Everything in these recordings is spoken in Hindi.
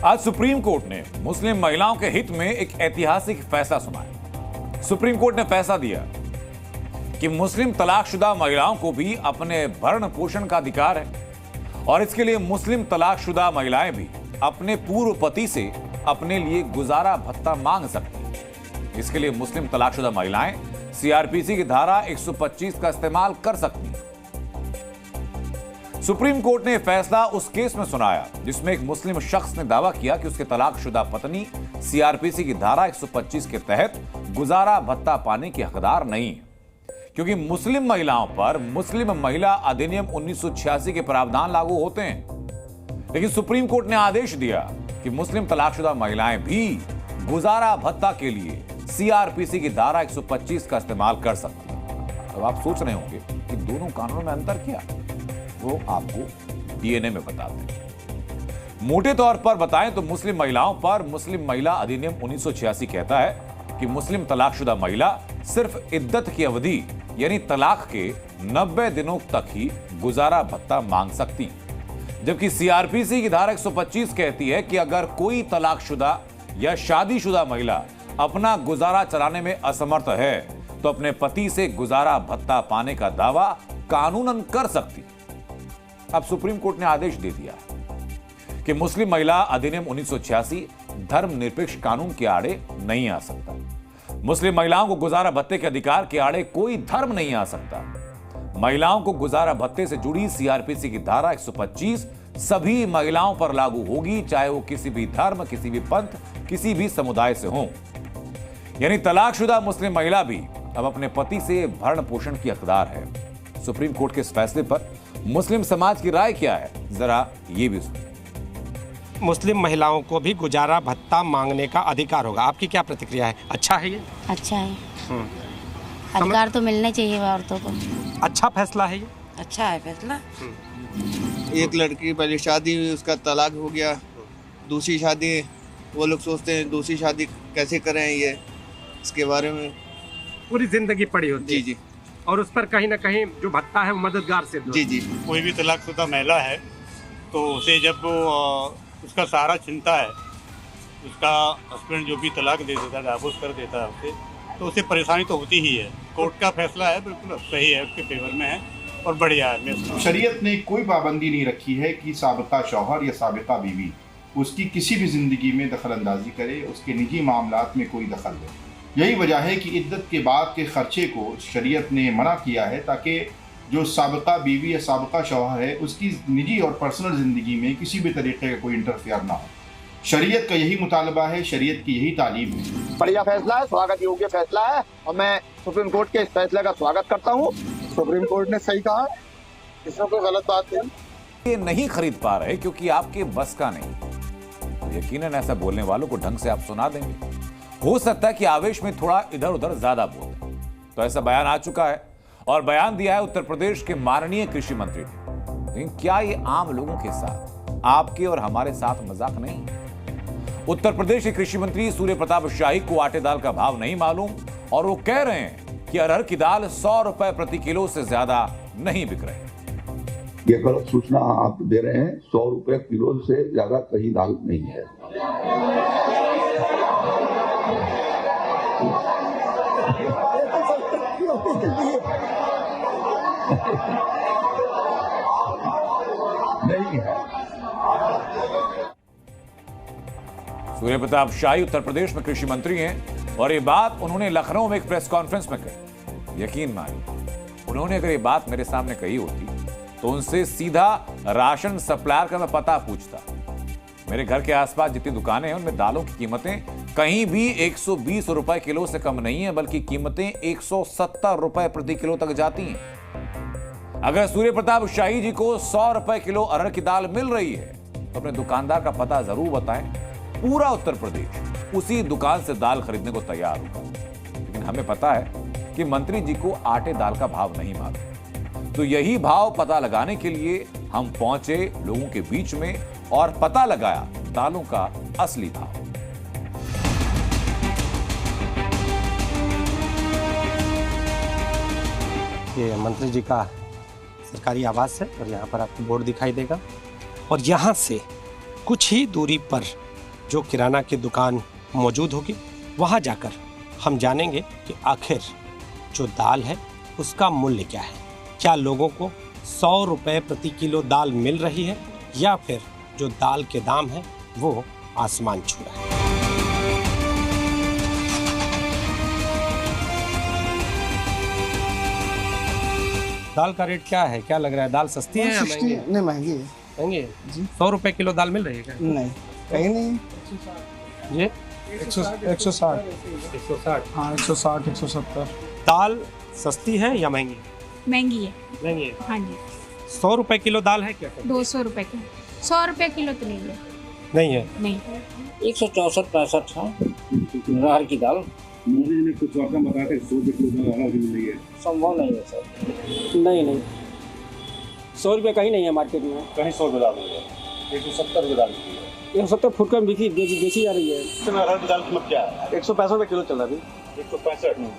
आज सुप्रीम कोर्ट ने मुस्लिम महिलाओं के हित में एक ऐतिहासिक फैसला सुनाया। सुप्रीम कोर्ट ने फैसला दिया कि मुस्लिम तलाकशुदा महिलाओं को भी अपने भरण पोषण का अधिकार है और इसके लिए मुस्लिम तलाकशुदा महिलाएं भी अपने पूर्व पति से अपने लिए गुजारा भत्ता मांग सकती हैं। इसके लिए मुस्लिम तलाकशुदा महिलाएं सीआरपीसी की धारा 125 का इस्तेमाल कर सकती हैं। सुप्रीम कोर्ट ने फैसला उस केस में सुनाया जिसमें एक मुस्लिम शख्स ने दावा किया कि उसके तलाकशुदा पत्नी सीआरपीसी की धारा 125 के तहत गुजारा भत्ता पाने की हकदार नहीं है, क्योंकि मुस्लिम महिलाओं पर मुस्लिम महिला अधिनियम 1986 के प्रावधान लागू होते हैं। लेकिन सुप्रीम कोर्ट ने आदेश दिया कि मुस्लिम तलाकशुदा महिलाएं भी गुजारा भत्ता के लिए सीआरपीसी की धारा 125 का इस्तेमाल कर सकती हैं। अब आप सोच रहे होंगे कि दोनों कानूनों में अंतर क्या, वो आपको डीएनए में बताते हैं। मोटे तौर पर बताएं तो मुस्लिम महिलाओं पर मुस्लिम महिला अधिनियम 1986 कहता है कि मुस्लिम तलाकशुदा महिला सिर्फ इद्दत की अवधि यानी तलाक के 90 दिनों तक ही गुजारा भत्ता मांग सकती हैं, जबकि सीआरपीसी की धारा 125 कहती है कि अगर कोई तलाकशुदा या शादीशुदा महिला अपना गुजारा चलाने में असमर्थ है तो अपने पति से गुजारा भत्ता पाने का दावा कानूनन कर सकती। अब सुप्रीम कोर्ट ने आदेश दे दिया कि मुस्लिम महिला अधिनियम 1986 धर्मनिरपेक्ष कानून के आड़े नहीं आ सकता। मुस्लिम महिलाओं को गुजारा भत्ते के अधिकार के आड़े कोई धर्म नहीं आ सकता। महिलाओं को गुजारा भत्ते से जुड़ी सीआरपीसी की धारा 125 सभी महिलाओं पर लागू होगी, चाहे वो किसी भी धर्म, किसी भी पंथ, किसी भी समुदाय से हो। यानी तलाकशुदा मुस्लिम महिला भी अब अपने पति से भरण पोषण की हकदार है। सुप्रीम कोर्ट के इस फैसले पर मुस्लिम समाज की राय क्या है, जरा ये भी सुनिए। मुस्लिम महिलाओं को भी गुजारा भत्ता मांगने का अधिकार होगा, आपकी क्या प्रतिक्रिया है? अच्छा है ये? अच्छा है। अधिकार तो मिलने चाहिए औरतों को। अच्छा फैसला है ये? अच्छा है फैसला। एक लड़की पहले शादी हुई, उसका तलाक हो गया, दूसरी शादी, वो लोग सोचते हैं दूसरी शादी कैसे करें, ये इसके बारे में पूरी जिंदगी पड़ी होती है। जी जी। और उस पर कहीं ना कहीं जो भत्ता है वो मददगार सिद्ध होता है। जी जी। कोई भी तलाकशुदा महिला है तो उसे जब उसका सहारा चिंता है, उसका हस्बैंड जो भी तलाक दे देता है, डाइवोर्स कर देता है उसे, तो उसे परेशानी तो होती ही है। कोर्ट का फैसला है, बिल्कुल सही है, उसके फेवर में है और बढ़िया है। शरीयत ने कोई पाबंदी नहीं रखी है कि साबिका शौहर या साबिका बीवी उसकी किसी भी जिंदगी में दखल अंदाजी करे, उसके निजी मामलात में कोई दखल दे। यही वजह है कि इद्दत के बाद के खर्चे को शरीयत ने मना किया है, ताकि जो साबिका बीवी या साबिका शौहर है उसकी निजी और पर्सनल ज़िंदगी में किसी भी तरीके का कोई इंटरफेयर ना हो। शरीयत का यही मुतालबा है, शरीयत की यही तालीम है। बढ़िया फैसला है, स्वागत योग्य फैसला है और मैं सुप्रीम कोर्ट के इस फैसले का स्वागत करता हूँ। सुप्रीम कोर्ट ने सही कहा, इसमें कोई गलत बात नहीं। ये नहीं खरीद पा रहे क्योंकि आपके बस का नहीं, तो यकीनन ऐसा बोलने वालों को ढंग से आप सुना देंगे। हो सकता है कि आवेश में थोड़ा इधर उधर ज्यादा बोले, तो ऐसा बयान आ चुका है और बयान दिया है उत्तर प्रदेश के माननीय कृषि मंत्री ने। लेकिन क्या ये आम लोगों के साथ, आपके और हमारे साथ मजाक नहीं? उत्तर प्रदेश के कृषि मंत्री सूर्य प्रताप शाही को आटे दाल का भाव नहीं मालूम और वो कह रहे हैं कि अरहर की दाल 100 रुपए प्रति किलो से ज्यादा नहीं बिक रही। ये गलत सूचना आप दे रहे हैं। 100 रुपए किलो से ज्यादा कहीं दाल नहीं है। नहीं है। सूर्य प्रताप शाही उत्तर प्रदेश में कृषि मंत्री हैं और ये बात उन्होंने लखनऊ में एक प्रेस कॉन्फ्रेंस में कही। यकीन मानिए, उन्होंने अगर ये बात मेरे सामने कही होती तो उनसे सीधा राशन सप्लायर का मैं पता पूछता। मेरे घर के आसपास जितनी दुकानें हैं उनमें दालों की कीमतें कहीं भी 120 रुपए किलो से कम नहीं है, बल्कि कीमतें 170 रुपए प्रति किलो तक जाती हैं। अगर सूर्य प्रताप शाही जी को 100 रुपए किलो अरहर की दाल मिल रही है तो अपने दुकानदार का पता जरूर बताएं। पूरा उत्तर प्रदेश उसी दुकान से दाल खरीदने को तैयार होगा। लेकिन हमें पता है कि मंत्री जी को आटे दाल का भाव नहीं मालूम, तो यही भाव पता लगाने के लिए हम पहुंचे लोगों के बीच में और पता लगाया दालों का असली भाव। ये मंत्री जी का सरकारी आवास है और यहाँ पर आपको बोर्ड दिखाई देगा और यहाँ से कुछ ही दूरी पर जो किराना की दुकान मौजूद होगी वहाँ जाकर हम जानेंगे कि आखिर जो दाल है उसका मूल्य क्या है। क्या लोगों को 100 रुपये प्रति किलो दाल मिल रही है या फिर जो दाल के दाम है वो आसमान छू रहा है। दाल का रेट क्या है, क्या लग रहा है? दाल सस्ती है या महंगी है? नहीं, महंगी है। महंगी है जी। 100 रुपये किलो दाल मिल रही है क्या? नहीं, कहीं नहीं। ये 160। हाँ, 160, 170। दाल सस्ती है या महंगी? महंगी है। महंगी है। हाँ जी। 100 रुपये किलो दाल है क्या? 200 रुपए की। 100 रुपए किलो तो नहीं है। नहीं है। नहीं। 164-65 है अरहर की दाल। मोदी जी ने कुछ रकम बता के 100 रुपये किलो दाल अरहर की मिल रही है। संभव नहीं है सर। नहीं 100 रुपये कहीं नहीं है मार्केट में। कहीं 100 रुपये दाल मिल रही है। 170 रुपये दाल मिल रही है। 170 फुट का बेची जा रही है। अरहर की दाल कीमत क्या है? 165 रुपये किलो चल रहा है। 165।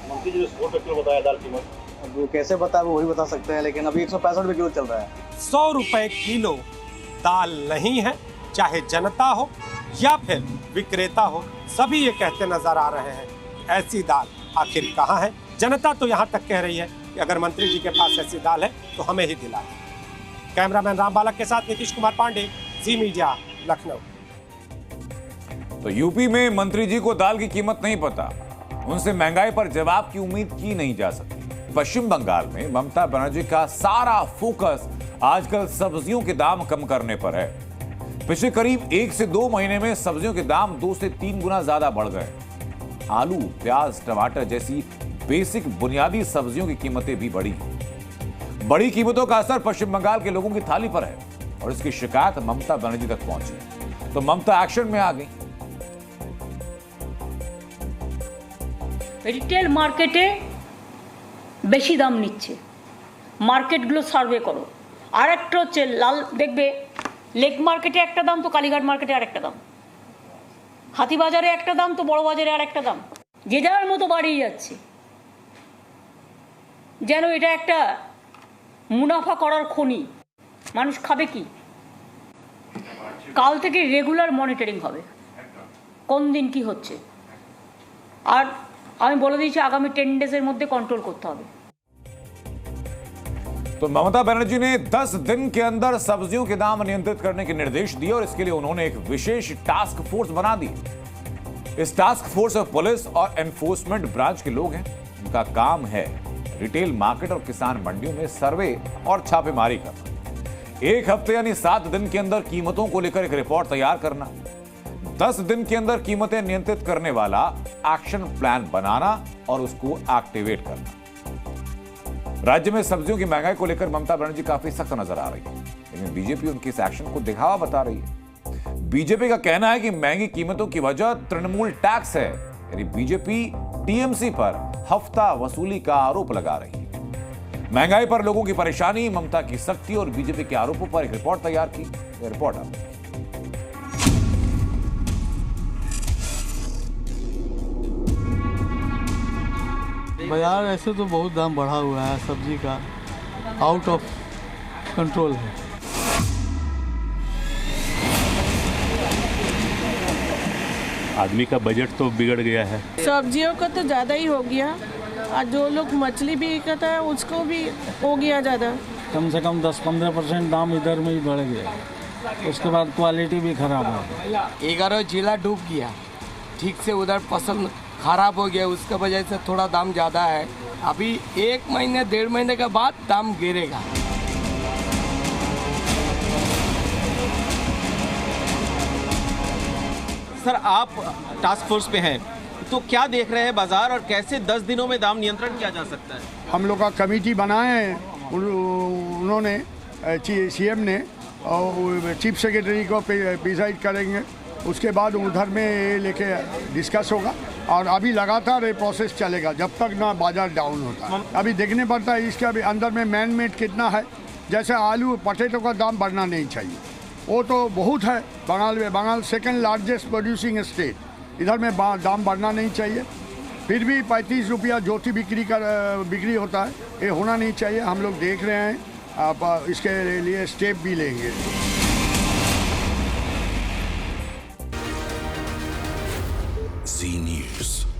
मंत्री जी ने 100 रुपये किलो बताया दाल कीमत। अब वो कैसे बता, वो वही बता सकते हैं, लेकिन अभी 165 रुपये किलो चल रहा है। 100 रुपये किलो दाल नहीं है, चाहे जनता हो या फिर विक्रेता हो, सभी ये कहते नजर आ रहे हैं ऐसी दाल आखिर कहाँ है। जनता तो यहाँ तक कह रही है कि अगर मंत्री जी के पास ऐसी दाल है तो हमें ही दिलाएं। कैमरामैन राम बालक के साथ नीतीश कुमार पांडे, जी मीडिया, लखनऊ। तो यूपी में मंत्री जी को दाल की कीमत नहीं पता, उनसे महंगाई पर जवाब की उम्मीद की नहीं जा सकती। पश्चिम बंगाल में ममता बनर्जी का सारा फोकस आजकल सब्जियों के दाम कम करने पर है। पिछले करीब 1 से 2 महीने में सब्जियों के दाम 2 से 3 गुना ज्यादा बढ़ गए। आलू, प्याज, टमाटर जैसी बेसिक बुनियादी सब्जियों की कीमतें भी बढ़ी। बड़ी कीमतों का असर पश्चिम बंगाल के लोगों की थाली पर है और इसकी शिकायत ममता बनर्जी तक पहुंची तो ममता एक्शन में आ गई। রিটেল মার্কেটে বেশি দাম নিচ্ছে, মার্কেটগুলো সার্ভে করো। আর একটা হচ্ছে লাল দেখবে লেক মার্কেটে একটা দাম তো কালীঘাট মার্কেটে আর একটা দাম, হাতিবাজারে একটা দাম তো বড় বাজারে আর একটা দাম, যে যার মতো বাড়িয়ে যাচ্ছে। যেন এটা একটা মুনাফা করার খনি, মানুষ খাবে কি? কাল থেকে রেগুলার মনিটরিং হবে কোন দিন কি হচ্ছে, আর আমি বলে দিয়েছি আগামী 10 डेज মধ্যে कंट्रोल করতে হবে। तो ममता बनर्जी ने 10 दिन के अंदर सब्जियों के दाम नियंत्रित करने के निर्देश दिए और इसके लिए उन्होंने एक विशेष टास्क फोर्स बना दी। इस टास्क फोर्स में पुलिस और एनफोर्समेंट ब्रांच के लोग हैं। उनका काम है रिटेल मार्केट और किसान मंडियों में सर्वे और छापेमारी करना। 1 हफ्ते यानी 7 दिन के अंदर कीमतों को लेकर एक रिपोर्ट तैयार करना, 10 दिन के अंदर कीमतें नियंत्रित करने वाला एक्शन प्लान बनाना और उसको एक्टिवेट करना। राज्य में सब्जियों की महंगाई को लेकर ममता बनर्जी काफी सख्त नजर आ रही है, लेकिन बीजेपी उनके इस एक्शन को दिखावा बता रही है। बीजेपी का कहना है कि महंगी कीमतों की वजह तृणमूल टैक्स है, यानी बीजेपी टीएमसी पर हफ्ता वसूली का आरोप लगा रही है। महंगाई पर लोगों की परेशानी, ममता की सख्ती और बीजेपी के आरोपों पर एक रिपोर्ट तैयार की। रिपोर्ट आप बाजार ऐसे तो बहुत दाम बढ़ा हुआ है, सब्जी का आउट ऑफ कंट्रोल है। आदमी का बजट तो बिगड़ गया है। सब्जियों का तो ज़्यादा ही हो गया और जो लोग मछली भी खाता है उसको भी हो गया ज़्यादा। कम से कम 10-15% दाम इधर में ही बढ़ गया, उसके बाद क्वालिटी भी खराब है। 11 जिला डूब गया, ठीक से उधर फसल खराब हो गया, उसका वजह से थोड़ा दाम ज़्यादा है। अभी 1 महीने 1.5 महीने के बाद दाम गिरेगा। सर, आप टास्क फोर्स पे हैं तो क्या देख रहे हैं बाजार और कैसे 10 दिनों में दाम नियंत्रण किया जा सकता है? हम लोग का कमेटी बनाए हैं, उन्होंने सीएम ने और चीफ सेक्रेटरी को प्रिसाइड करेंगे, उसके बाद उधर में लेके डिस्कस होगा और अभी लगातार ये प्रोसेस चलेगा जब तक ना बाजार डाउन होता है। अभी देखने पड़ता है इसके अभी अंदर में मैन मेड कितना है। जैसे आलू पोटैटो का दाम बढ़ना नहीं चाहिए, वो तो बहुत है बंगाल में, Bengal second largest producing state, इधर में दाम बढ़ना नहीं चाहिए। फिर भी 35 रुपया जो भी बिक्री होता है, ये होना नहीं चाहिए। हम लोग देख रहे हैं, आप इसके लिए स्टेप भी लेंगे। Zee News.